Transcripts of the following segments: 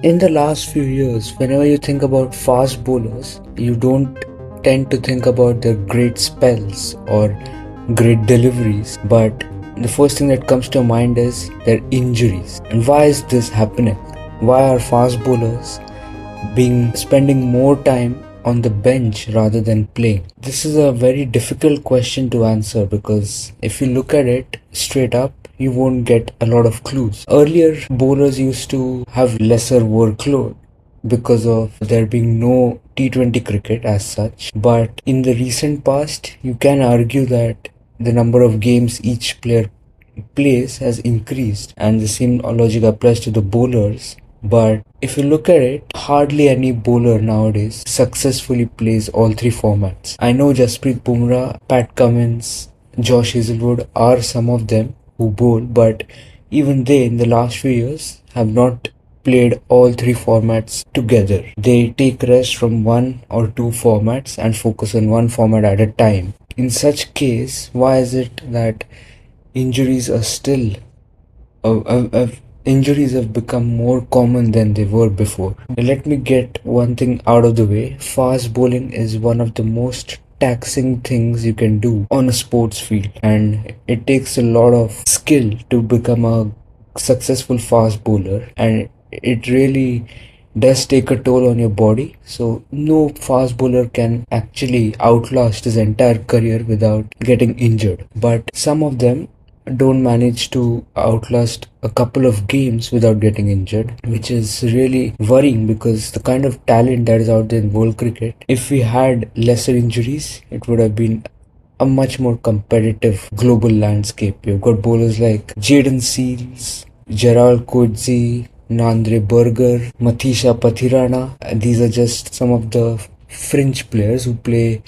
In the last few years, whenever you think about fast bowlers, you don't tend to think about their great spells or great deliveries, but the first thing that comes to mind is their injuries. And why is this happening? Why are fast bowlers being spending more time on the bench rather than playing? This is a very difficult question to answer because if you look at it straight up, you won't get a lot of clues. Earlier, bowlers used to have lesser workload because of there being no T20 cricket as such. But in the recent past, you can argue that the number of games each player plays has increased, and the same logic applies to the bowlers. But if you look at it, hardly any bowler nowadays successfully plays all three formats. I know Jasprit Bumrah, Pat Cummins, Josh Hazelwood are some of them who bowl, but even they in the last few years have not played all three formats together. They take rest from one or two formats and focus on one format at a time. In such case, why is it that injuries are still injuries have become more common than they were before? Let me get one thing out of the way. Fast bowling is one of the most taxing things you can do on a sports field, and it takes a lot of skill to become a successful fast bowler, and it really does take a toll on your body. So no fast bowler can actually outlast his entire career without getting injured, but some of them don't manage to outlast a couple of games without getting injured, which is really worrying because the kind of talent that is out there in world cricket, if we had lesser injuries, it would have been a much more competitive global landscape. You've got bowlers like Jaden Seals, Gerald Coetzee, Nandre Berger, Mathisha Pathirana. These are just some of the fringe players who play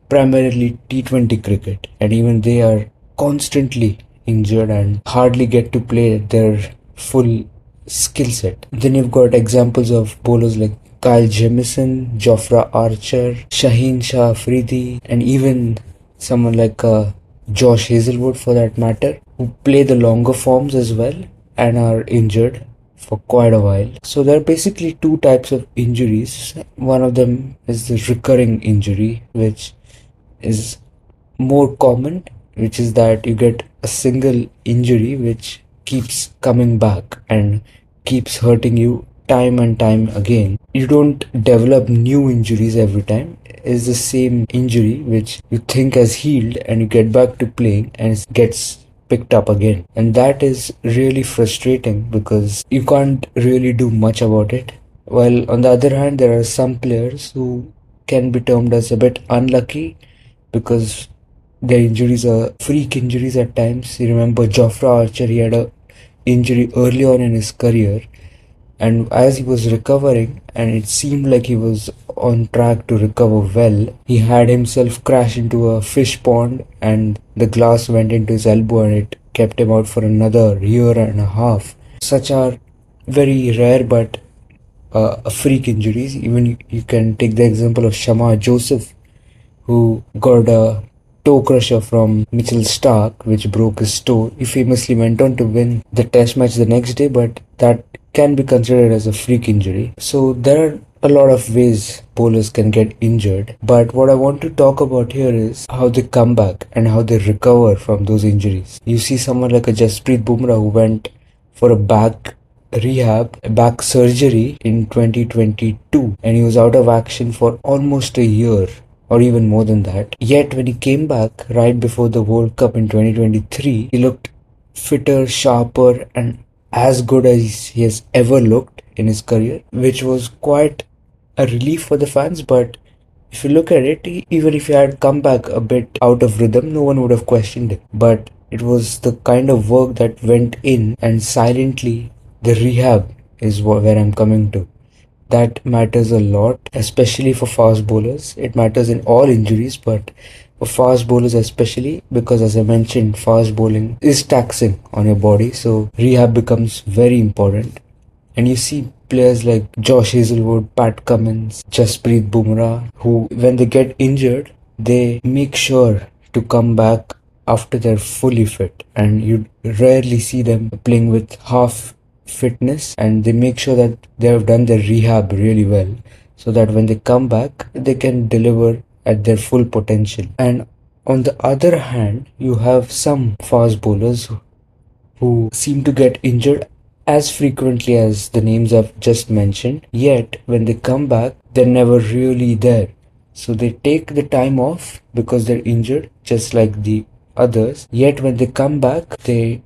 primarily T20 cricket, and even they are constantly injured and hardly get to play their full skill set. Then you've got examples of bowlers like Kyle Jamieson, Jofra Archer, Shaheen Shah Afridi, and even someone like Josh Hazelwood for that matter, who play the longer forms as well and are injured for quite a while. So there are basically two types of injuries. One of them is the recurring injury, which is more common, which is that you get a single injury which keeps coming back and keeps hurting you time and time again. You don't develop new injuries every time. It's the same injury which you think has healed and you get back to playing and it gets picked up again. And that is really frustrating because you can't really do much about it. While on the other hand, there are some players who can be termed as a bit unlucky because their injuries are freak injuries at times. You remember Jofra Archer, he had a injury early on in his career, and as he was recovering and it seemed like he was on track to recover well, he had himself crash into a fish pond and the glass went into his elbow and it kept him out for another year and a half. Such are very rare but freak injuries. Even you can take the example of Shama Joseph, who got a toe crusher from Mitchell Stark, which broke his toe. He famously went on to win the test match the next day, but that can be considered as a freak injury. So there are a lot of ways bowlers can get injured, but what I want to talk about here is how they come back and how they recover from those injuries. You see someone like a Jasprit Bumrah who went for a back back surgery in 2022, and he was out of action for almost a year or even more than that. Yet when he came back right before the World Cup in 2023, he looked fitter, sharper, and as good as he has ever looked in his career, which was quite a relief for the fans. But if you look at it, even if he had come back a bit out of rhythm, no one would have questioned it. But it was the kind of work that went in, and silently the rehab is where I'm coming to. That matters a lot, especially for fast bowlers. It matters in all injuries, but for fast bowlers especially, because as I mentioned, fast bowling is taxing on your body, so rehab becomes very important. And you see players like Josh Hazelwood, Pat Cummins, Jasprit Bumrah, who when they get injured, they make sure to come back after they're fully fit, and you rarely see them playing with half fitness, and they make sure that they have done their rehab really well, so that when they come back, they can deliver at their full potential. And on the other hand, you have some fast bowlers who seem to get injured as frequently as the names I've just mentioned, yet when they come back, they're never really there. So they take the time off because they're injured, just like the others, yet when they come back, they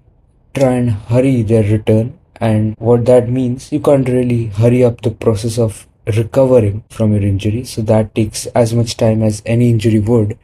try and hurry their return. And what that means, you can't really hurry up the process of recovering from your injury, so that takes as much time as any injury would.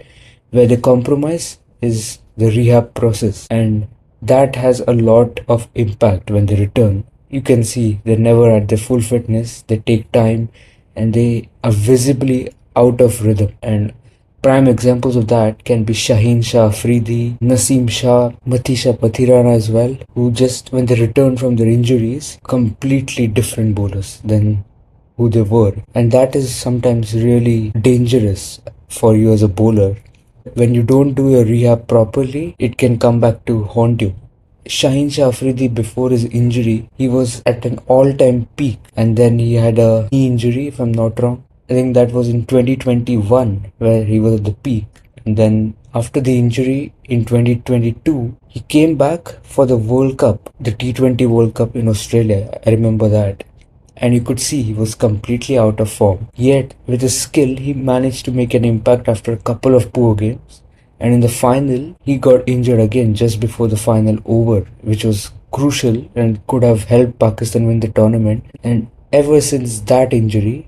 Where the compromise is the rehab process, and that has a lot of impact when they return. You can see they're never at their full fitness, they take time, and they are visibly out of rhythm. And prime examples of that can be Shaheen Shah Afridi, Naseem Shah, Matisha Pathirana as well, who just when they return from their injuries, completely different bowlers than who they were. And that is sometimes really dangerous for you as a bowler. When you don't do your rehab properly, it can come back to haunt you. Shaheen Shah Afridi, before his injury, he was at an all-time peak, and then he had a knee injury, if I'm not wrong. I think that was in 2021 where he was at the peak. And then after the injury in 2022, he came back for the World Cup, the T20 World Cup in Australia. I remember that. And you could see he was completely out of form. Yet, with his skill, he managed to make an impact after a couple of poor games. And in the final, he got injured again just before the final over, which was crucial and could have helped Pakistan win the tournament. And ever since that injury,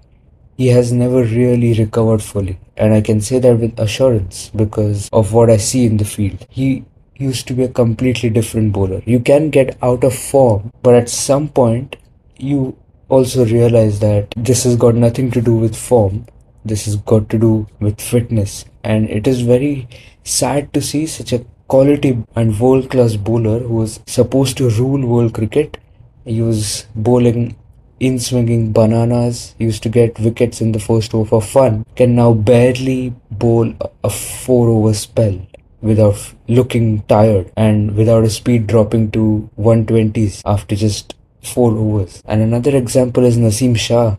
he has never really recovered fully. And I can say that with assurance because of what I see in the field. He used to be a completely different bowler. You can get out of form, but at some point, you also realize that this has got nothing to do with form. This has got to do with fitness. And it is very sad to see such a quality and world-class bowler who was supposed to rule world cricket. He was bowling in-swinging bananas, used to get wickets in the first over for fun, can now barely bowl a 4-over spell without looking tired and without his speed dropping to 120s after just 4 overs. And another example is Naseem Shah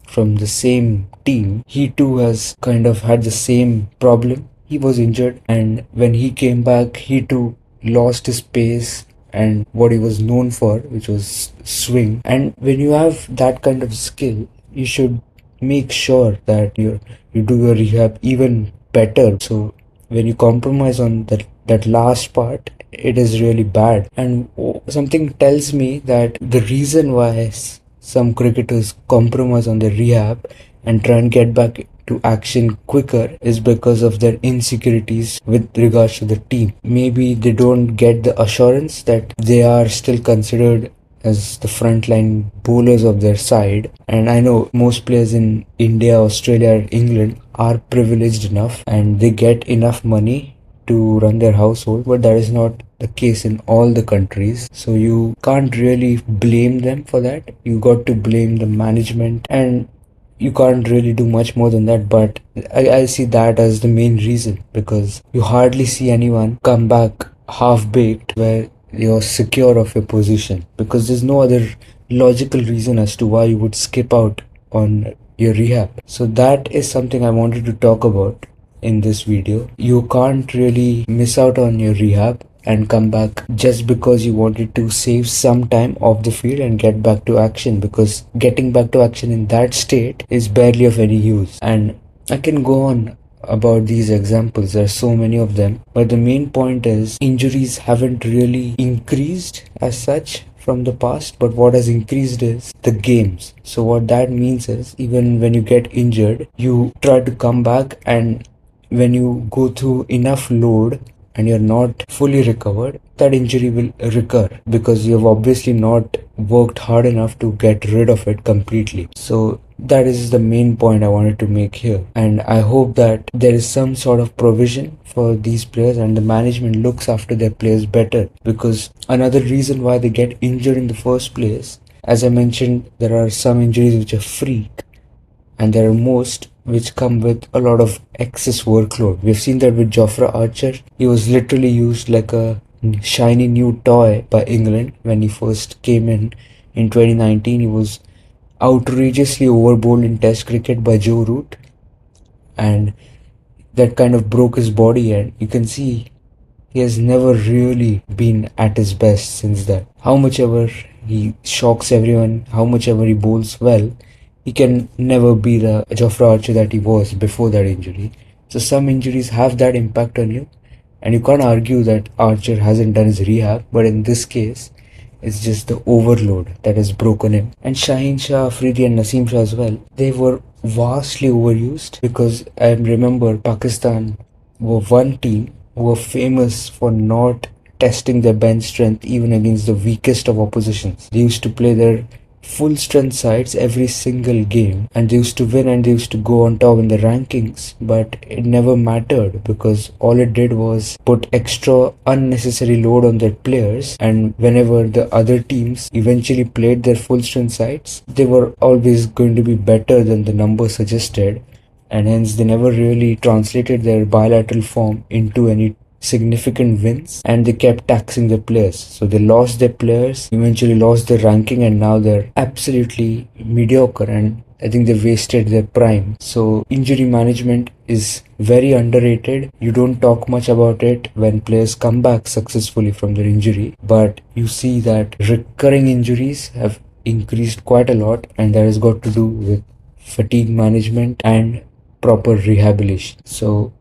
from the same team. He too has kind of had the same problem. He was injured, and when he came back, he too lost his pace and what he was known for, which was swing. And when you have that kind of skill, you should make sure that you do your rehab even better. So when you compromise on that last part, it is really bad. And something tells me that the reason why some cricketers compromise on their rehab and try and get back to action quicker is because of their insecurities with regards to the team. Maybe they don't get the assurance that they are still considered as the frontline bowlers of their side. And I know most players in India, Australia, or England are privileged enough and they get enough money to run their household, but that is not the case in all the countries. So you can't really blame them for that. You got to blame the management, and you can't really do much more than that. But I see that as the main reason, because you hardly see anyone come back half baked where you're secure of your position, because there's no other logical reason as to why you would skip out on your rehab. So that is something I wanted to talk about in this video. You can't really miss out on your rehab and come back just because you wanted to save some time off the field and get back to action, because getting back to action in that state is barely of any use. And I can go on about these examples, there are so many of them, but the main point is injuries haven't really increased as such from the past, but what has increased is the games. So what that means is, even when you get injured, you try to come back, and when you go through enough load and you're not fully recovered, that injury will recur because you've obviously not worked hard enough to get rid of it completely. So that is the main point I wanted to make here, and I hope that there is some sort of provision for these players and the management looks after their players better. Because another reason why they get injured in the first place, as I mentioned, there are some injuries which are freak, and there are most which come with a lot of excess workload. We've seen that with Jofra Archer. He was literally used like a shiny new toy by England when he first came in In 2019, he was outrageously overbowled in Test cricket by Joe Root, and that kind of broke his body, and you can see he has never really been at his best since that. How much ever he shocks everyone, how much ever he bowls well, he can never be the Jofra Archer that he was before that injury. So some injuries have that impact on you, and you can't argue that Archer hasn't done his rehab, but in this case, it's just the overload that has broken him. And Shaheen Shah, Afridi and Naseem Shah as well, they were vastly overused, because I remember Pakistan were one team who were famous for not testing their bench strength even against the weakest of oppositions. They used to play their full strength sides every single game, and they used to win and they used to go on top in the rankings, but it never mattered because all it did was put extra unnecessary load on their players. And whenever the other teams eventually played their full strength sides, they were always going to be better than the numbers suggested, and hence they never really translated their bilateral form into any significant wins, and they kept taxing their players. So they lost their players, eventually lost their ranking, and now they're absolutely mediocre, and I think they wasted their prime. So injury management is very underrated. You don't talk much about it when players come back successfully from their injury, but you see that recurring injuries have increased quite a lot, and that has got to do with fatigue management and proper rehabilitation. So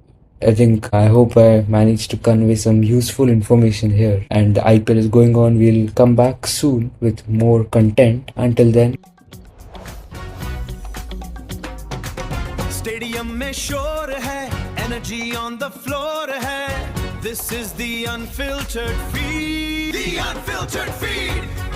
I hope I managed to convey some useful information here. And the IPL is going on. We'll come back soon with more content. Until then, stadium में शोर है, energy on the floor है. This is the unfiltered feed. The unfiltered feed.